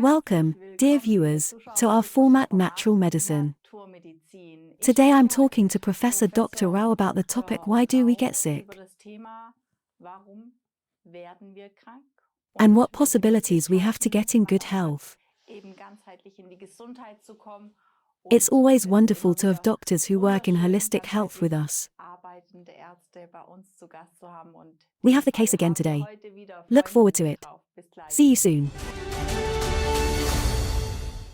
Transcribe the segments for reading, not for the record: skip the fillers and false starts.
Welcome, dear viewers, to our format Natural Medicine. Today I'm talking to Professor Dr. Rao about the topic Why do we get sick? And what possibilities we have to get in good health. It's always wonderful to have doctors who work in holistic health with us. We have the case again today. Look forward to it. See you soon.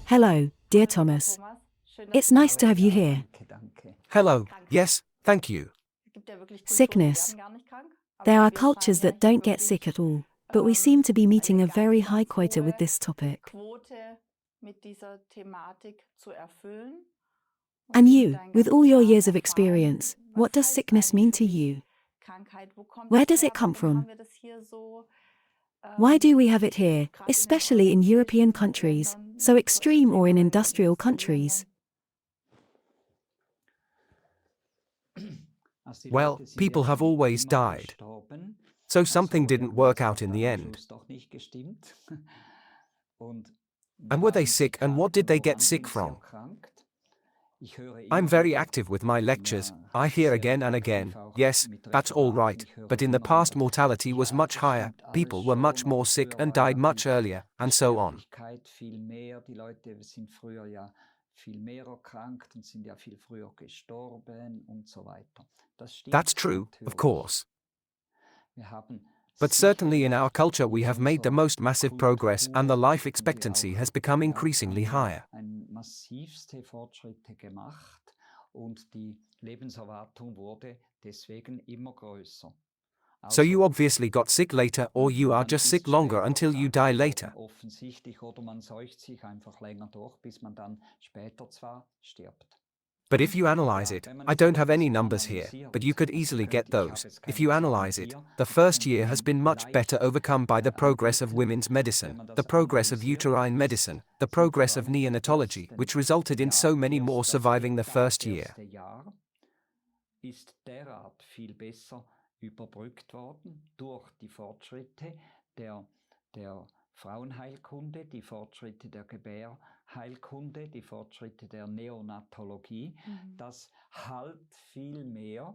Hello, dear Thomas. It's nice to have you here. Hello, yes, thank you. Sickness. There are cultures that don't get sick at all, but we seem to be meeting a very high quota with this topic. And you, with all your years of experience, what does sickness mean to you? Where does it come from? Why do we have it here, especially in European countries, so extreme, or in industrial countries? Well, people have always died. So something didn't work out in the end. And were they sick, and what did they get sick from? I'm very active with my lectures. I hear again and again, yes, that's all right, but in the past mortality was much higher, people were much more sick and died much earlier, and so on. That's true, of course. But certainly in our culture we have made the most massive progress, and the life expectancy has become increasingly higher. So you obviously got sick later, or you are just sick longer until you die later. But if you analyze it, I don't have any numbers here, but you could easily get those. If you analyze it, the first year has been much better overcome by the progress of women's medicine, the progress of uterine medicine, the progress of neonatology, which resulted in so many more surviving the first year. Frauenheilkunde, die Fortschritte der Gebärheilkunde, die Fortschritte der Neonatologie, das halt viel mehr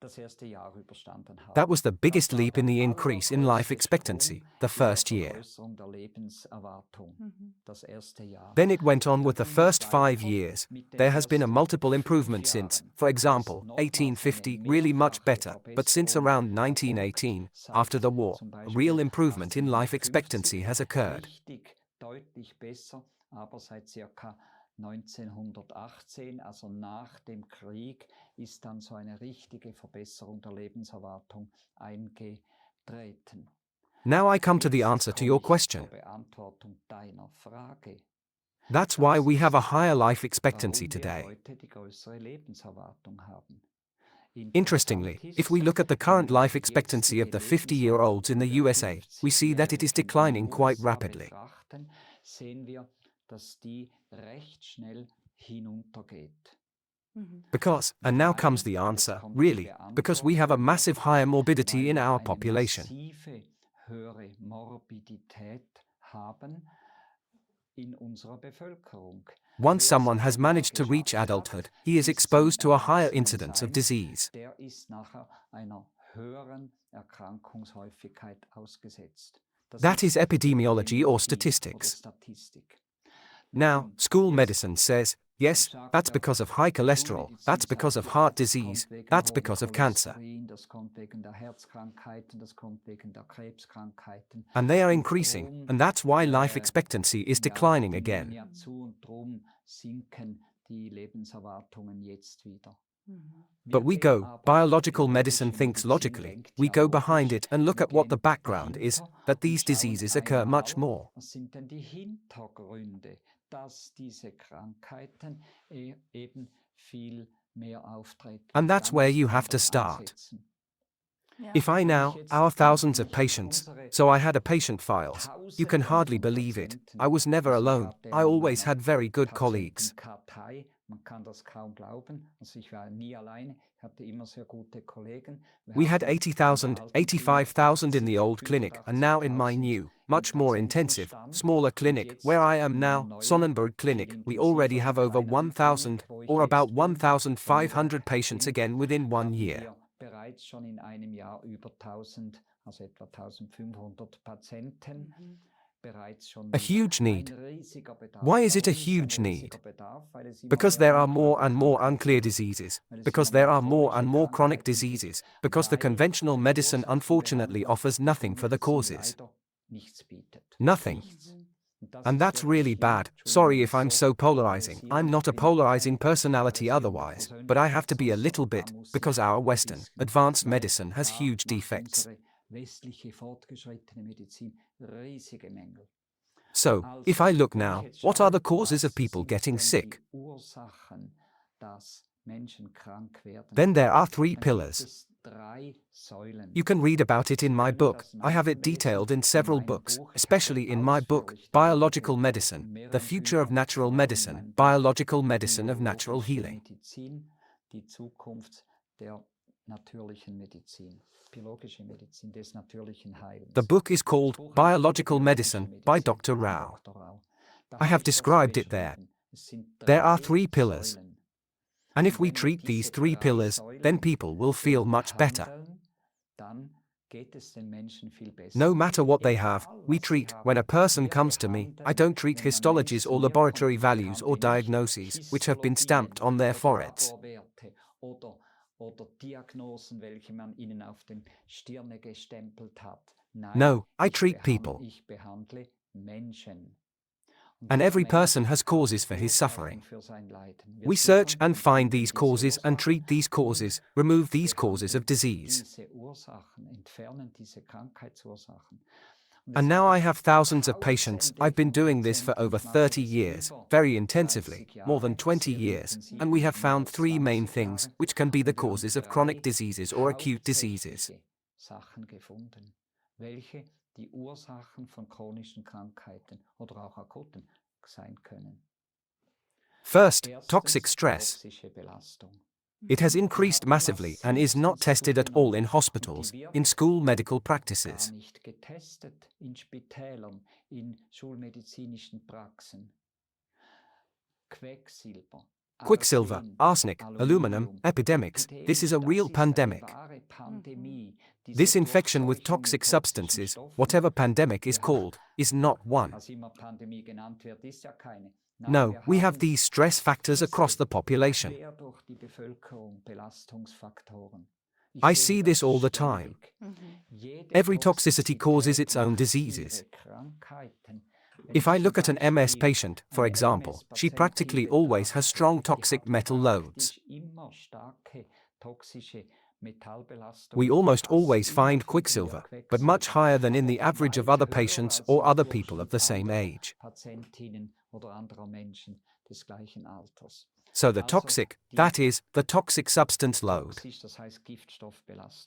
das erste Jahr überstanden haben. That was the biggest leap in the increase in life expectancy, the first year. Then it went on with the first 5 years. There has been a multiple improvement since, for example, 1850, really much better, but since around 1918, after the war, a real improvement in life expectancy has occurred. Deutlich besser, aber seit circa 1918, also nach dem Krieg, ist dann so eine richtige Verbesserung der Lebenserwartung eingetreten. Now I come to the answer to your question. That's why we have a higher life expectancy today. Interestingly, if we look at the current life expectancy of the 50-year-olds in the USA, we see that it is declining quite rapidly. Because, and now comes the answer, really, because we have a massive higher morbidity in our population. Once someone has managed to reach adulthood, he is exposed to a higher incidence of disease. That is epidemiology or statistics. Now, school medicine says, yes, that's because of high cholesterol, that's because of heart disease, that's because of cancer. And they are increasing, and that's why life expectancy is declining again. But we go, biological medicine thinks logically, we go behind it and look at what the background is, that these diseases occur much more. And that's where you have to start. If I now, our thousands of patients, so I had a patient files, you can hardly believe it, I was never alone, I always had very good colleagues. We had 80,000, 85,000 in the old clinic, and now in my new, much more intensive, smaller clinic, where I am now, Sonnenberg Clinic, we already have over 1,000, or about 1,500 patients again within 1 year. A huge need. Why is it a huge need? Because there are more and more unclear diseases, because there are more and more chronic diseases, because the conventional medicine unfortunately offers nothing for the causes. Nothing. And that's really bad. Sorry if I'm so polarizing. I'm not a polarizing personality otherwise, but I have to be a little bit, because our Western, advanced medicine has huge defects. So, if I look now, what are the causes of people getting sick? Then there are 3 pillars. You can read about it in my book. I have it detailed in several books, especially in my book, Biological Medicine, The Future of Natural Medicine, Biological Medicine of Natural Healing. The book is called Biological Medicine by Dr. Rao. I have described it there. There are 3 pillars. And if we treat these 3 pillars, then people will feel much better. No matter what they have, we treat. When a person comes to me, I don't treat histologies or laboratory values or diagnoses, which have been stamped on their foreheads. No, I treat people. And every person has causes for his suffering. We search and find these causes and treat these causes, remove these causes of disease. And now I have thousands of patients. I've been doing this for over 30 years, very intensively, more than 20 years, and we have found 3 main things, which can be the causes of chronic diseases or acute diseases. First, toxic stress. It has increased massively and is not tested at all in hospitals, in school medical practices. Quicksilver, arsenic, aluminum, epidemics, this is a real pandemic. This infection with toxic substances, whatever pandemic is called, is not one. No, we have these stress factors across the population. I see this all the time. Every toxicity causes its own diseases. If I look at an MS patient, for example, she practically always has strong toxic metal loads. We almost always find quicksilver, but much higher than in the average of other patients or other people of the same age. So the toxic, that is, the toxic substance load.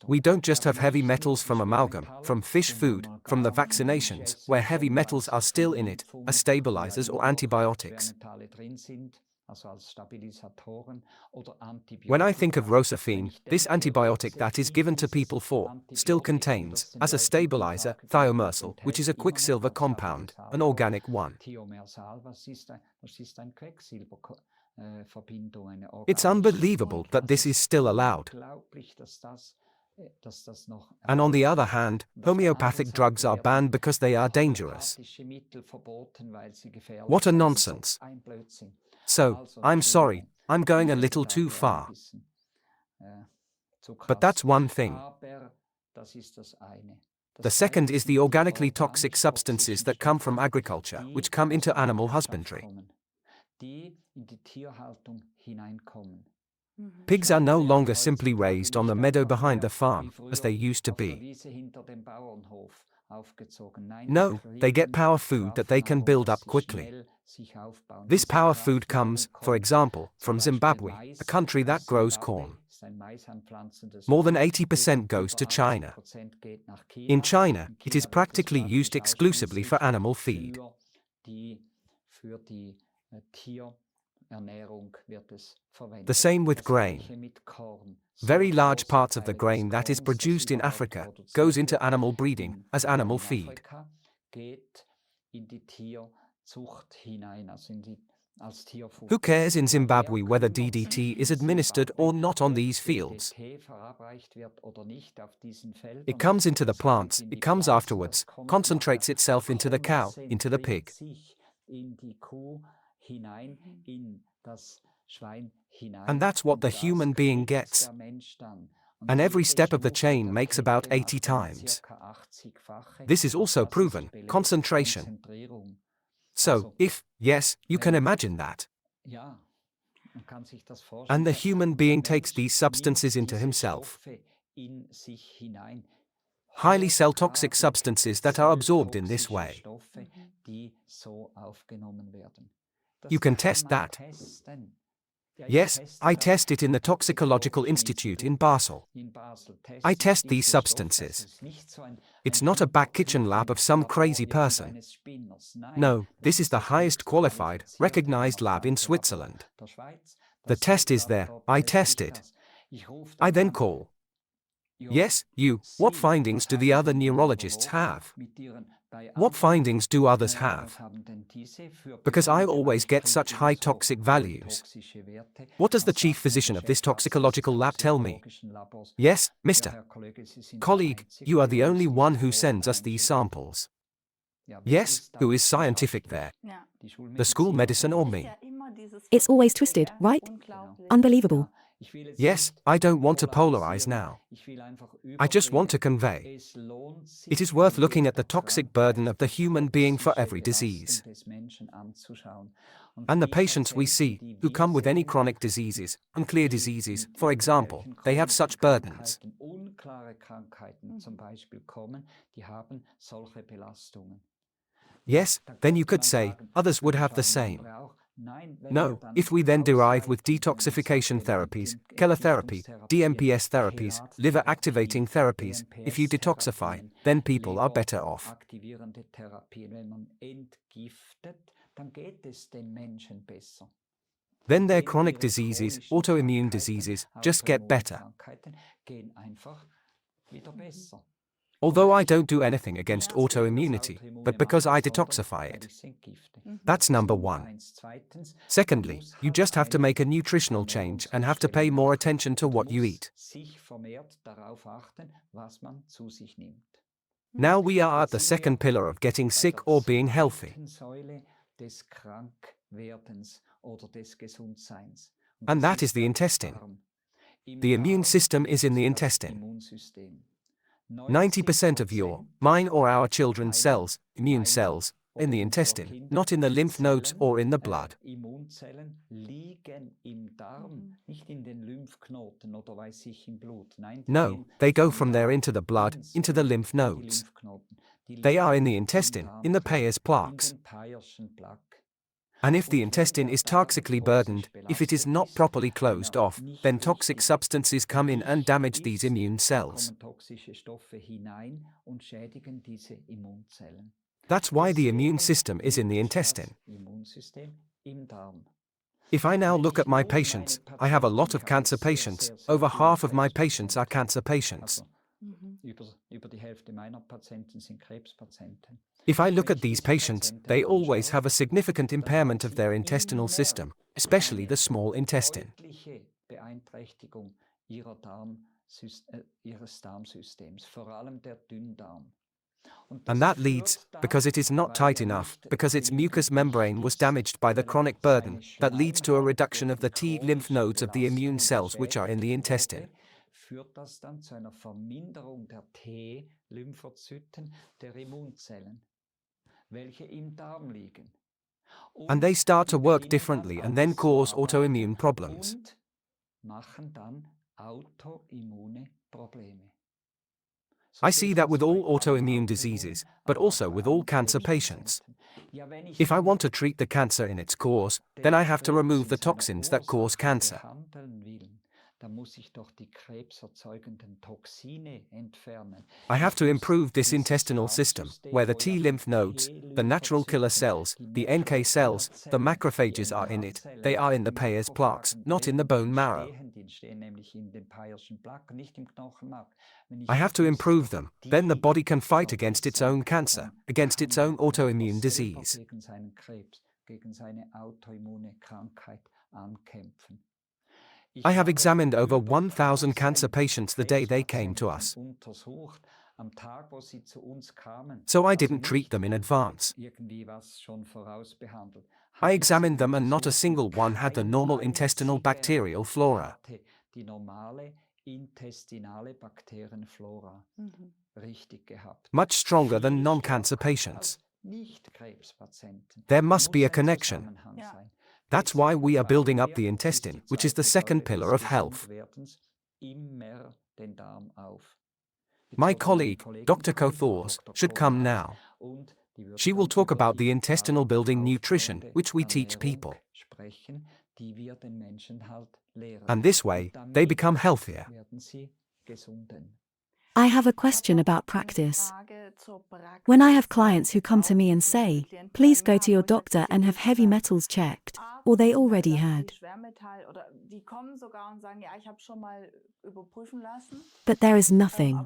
We don't just have heavy metals from amalgam, from fish food, from the vaccinations, where heavy metals are still in it, as stabilizers or antibiotics. When I think of rosafine, this antibiotic that is given to people still contains, as a stabilizer, thiomersal, which is a quicksilver compound, an organic one. It's unbelievable that this is still allowed. And on the other hand, homeopathic drugs are banned because they are dangerous. What a nonsense. So, I'm sorry, I'm going a little too far. But that's one thing. The second is the organically toxic substances that come from agriculture, which come into animal husbandry. Pigs are no longer simply raised on the meadow behind the farm, as they used to be. No, they get power food that they can build up quickly. This power food comes, for example, from Zimbabwe, a country that grows corn. More than 80% goes to China. In China, it is practically used exclusively for animal feed. The same with grain. Very large parts of the grain that is produced in Africa goes into animal breeding as animal feed. Who cares in Zimbabwe whether DDT is administered or not on these fields? It comes into the plants, it comes afterwards, concentrates itself into the cow, into the pig. And that's what the human being gets. And every step of the chain makes about 80 times. This is also proven, concentration. So, yes, you can imagine that. And the human being takes these substances into himself. Highly cell-toxic substances that are absorbed in this way. You can test that. Yes, I test it in the Toxicological Institute in Basel. I test these substances. It's not a back kitchen lab of some crazy person. No, this is the highest qualified, recognized lab in Switzerland. The test is there, I test it. I then call. Yes, you, what findings do the other neurologists have? What findings do others have? Because I always get such high toxic values. What does the chief physician of this toxicological lab tell me? Yes, Mr. Colleague, you are the only one who sends us these samples. Yes, who is scientific there? The school medicine or me? It's always twisted, right? Unbelievable. Yes, I don't want to polarize now. I just want to convey. It is worth looking at the toxic burden of the human being for every disease. And the patients we see, who come with any chronic diseases, unclear diseases, for example, they have such burdens. Yes, then you could say, others would have the same. No, if we then derive with detoxification therapies, chelotherapy, DMPS therapies, liver activating therapies, if you detoxify, then people are better off. Then their chronic diseases, autoimmune diseases, just get better. Although I don't do anything against autoimmunity, but because I detoxify it. That's number one. Secondly, you just have to make a nutritional change and have to pay more attention to what you eat. Now we are at the second pillar of getting sick or being healthy. And that is the intestine. The immune system is in the intestine. 90% of your, mine or our children's cells, immune cells, in the intestine, not in the lymph nodes or in the blood. No, they go from there into the blood, into the lymph nodes. They are in the intestine, in the Peyer's plaques. And if the intestine is toxically burdened, if it is not properly closed off, then toxic substances come in and damage these immune cells. That's why the immune system is in the intestine. If I now look at my patients, I have a lot of cancer patients. Over half of my patients are cancer patients. If I look at these patients, they always have a significant impairment of their intestinal system, especially the small intestine. And that leads, because it is not tight enough, because its mucous membrane was damaged by the chronic burden, that leads to a reduction of the T lymph nodes of the immune cells which are in the intestine. Führt das dann zu einer Verminderung der T-Lymphozyten der Immunzellen, welche im Darm liegen. And they start to work differently and then cause autoimmune problems. Machen dann autoimmune Probleme. I see that with all autoimmune diseases, but also with all cancer patients. If I want to treat the cancer in its cause, then I have to remove the toxins that cause cancer. I have to improve this intestinal system, where the T lymph nodes, the natural killer cells, the NK cells, the macrophages are in it. They are in the Peyer's plaques, not in the bone marrow. I have to improve them, then the body can fight against its own cancer, against its own autoimmune disease. I have examined over 1,000 cancer patients the day they came to us. So I didn't treat them in advance. I examined them and not a single one had the normal intestinal bacterial flora. Much stronger than non-cancer patients. There must be a connection. That's why we are building up the intestine, which is the second pillar of health. My colleague, Dr. Kothors, should come now. She will talk about the intestinal building nutrition, which we teach people. And this way, they become healthier. I have a question about practice. When I have clients who come to me and say, please go to your doctor and have heavy metals checked, or they already had. But there is nothing.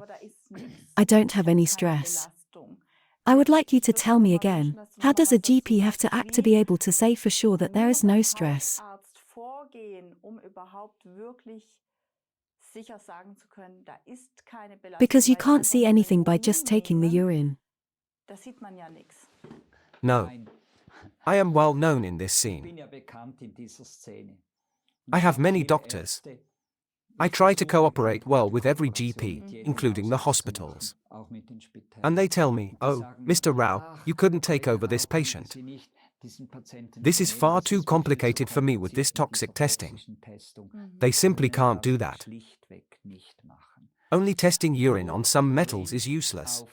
I don't have any stress. I would like you to tell me again, how does a GP have to act to be able to say for sure that there is no stress? Because you can't see anything by just taking the urine. No. I am well known in this scene. I have many doctors. I try to cooperate well with every GP, including the hospitals. And they tell me, oh, Mr. Rao, you couldn't take over this patient. This is far too complicated for me with this toxic testing. They simply can't do that. Only testing urine on some metals is useless.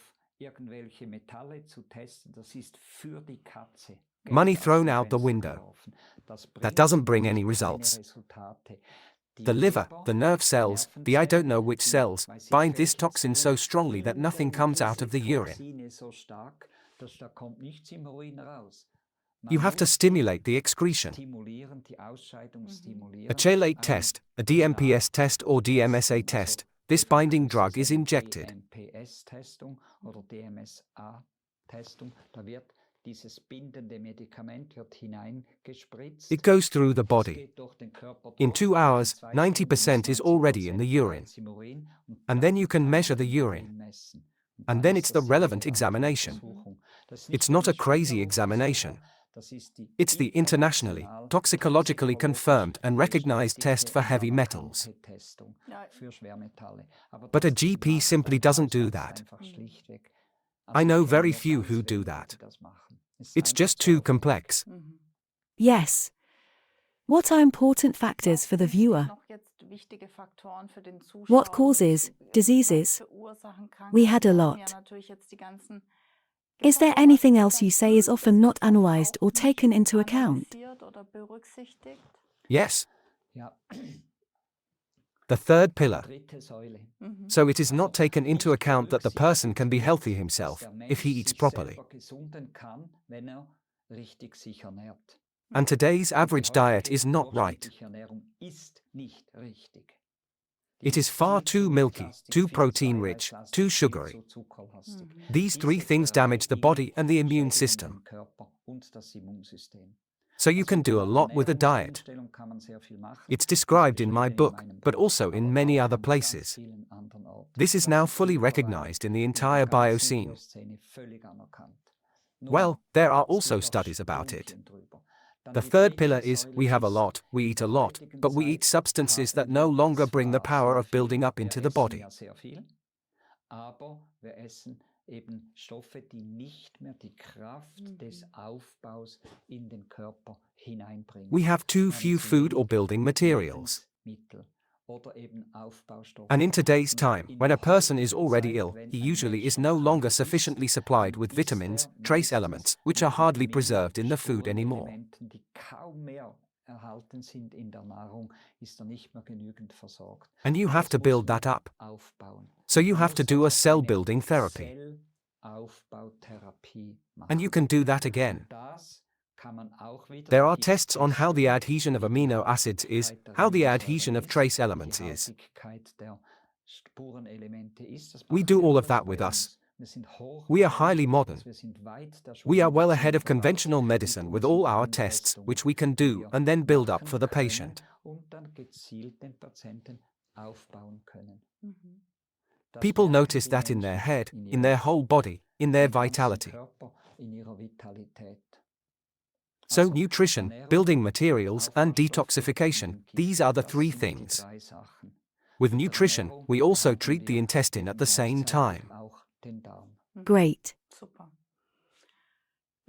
Money thrown out the window. That doesn't bring any results. The liver, the nerve cells, the I don't know which cells, bind this toxin so strongly that nothing comes out of the urine. You have to stimulate the excretion. A chelate test, a DMPS test or DMSA test, this binding drug is injected. It goes through the body. In 2 hours, 90% is already in the urine. And then you can measure the urine. And then it's the relevant examination. It's not a crazy examination. It's the internationally, toxicologically confirmed and recognized test for heavy metals. But a GP simply doesn't do that. I know very few who do that. It's just too complex. Yes. What are important factors for the viewer? What causes diseases? We had a lot. Is there anything else you say is often not analyzed or taken into account? Yes. The third pillar. So it is not taken into account that the person can be healthy himself if he eats properly. And today's average diet is not right. It is far too milky, too protein-rich, too sugary. These three things damage the body and the immune system. So you can do a lot with a diet. It's described in my book, but also in many other places. This is now fully recognized in the entire bioscene. Well, there are also studies about it. The third pillar is, we have a lot, we eat a lot, but we eat substances that no longer bring the power of building up into the body. We have too few food or building materials. And in today's time, when a person is already ill, he usually is no longer sufficiently supplied with vitamins, trace elements, which are hardly preserved in the food anymore. And you have to build that up. So you have to do a cell-building therapy. And you can do that again. There are tests on how the adhesion of amino acids is, how the adhesion of trace elements is. We do all of that with us. We are highly modern. We are well ahead of conventional medicine with all our tests, which we can do and then build up for the patient. People notice that in their head, in their whole body, in their vitality. So nutrition, building materials, and detoxification, these are the three things. With nutrition, we also treat the intestine at the same time. Great.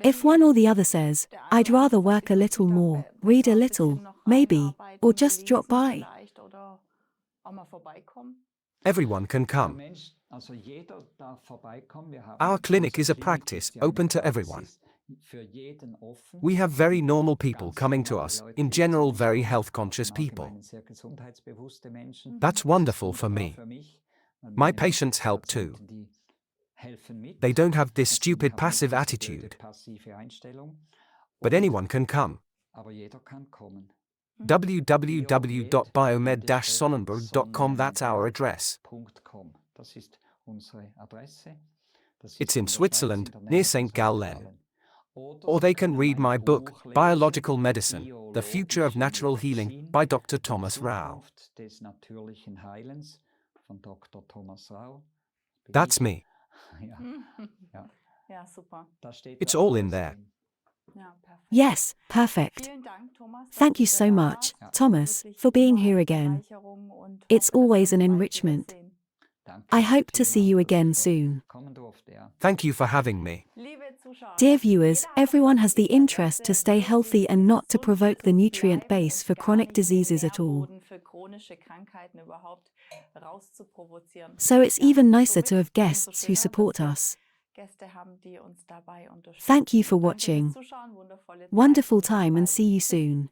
If one or the other says, I'd rather work a little more, read a little, maybe, or just drop by, Everyone can come. Our clinic is a practice open to everyone. We have very normal people coming to us, in general very health-conscious people. That's wonderful for me. My patients help too. They don't have this stupid passive attitude. But anyone can come. www.biomed-sonnenberg.com, that's our address. It's in Switzerland, near St. Gallen. Or they can read my book, Biological Medicine, The Future of Natural Healing, by Dr. Thomas Rau. That's me. It's all in there. yes, perfect. Thank you so much, Thomas, for being here again. It's always an enrichment. I hope to see you again soon. Thank you for having me. Dear viewers, everyone has the interest to stay healthy and not to provoke the nutrient base for chronic diseases at all. So it's even nicer to have guests who support us. Thank you for watching. Wonderful time and see you soon.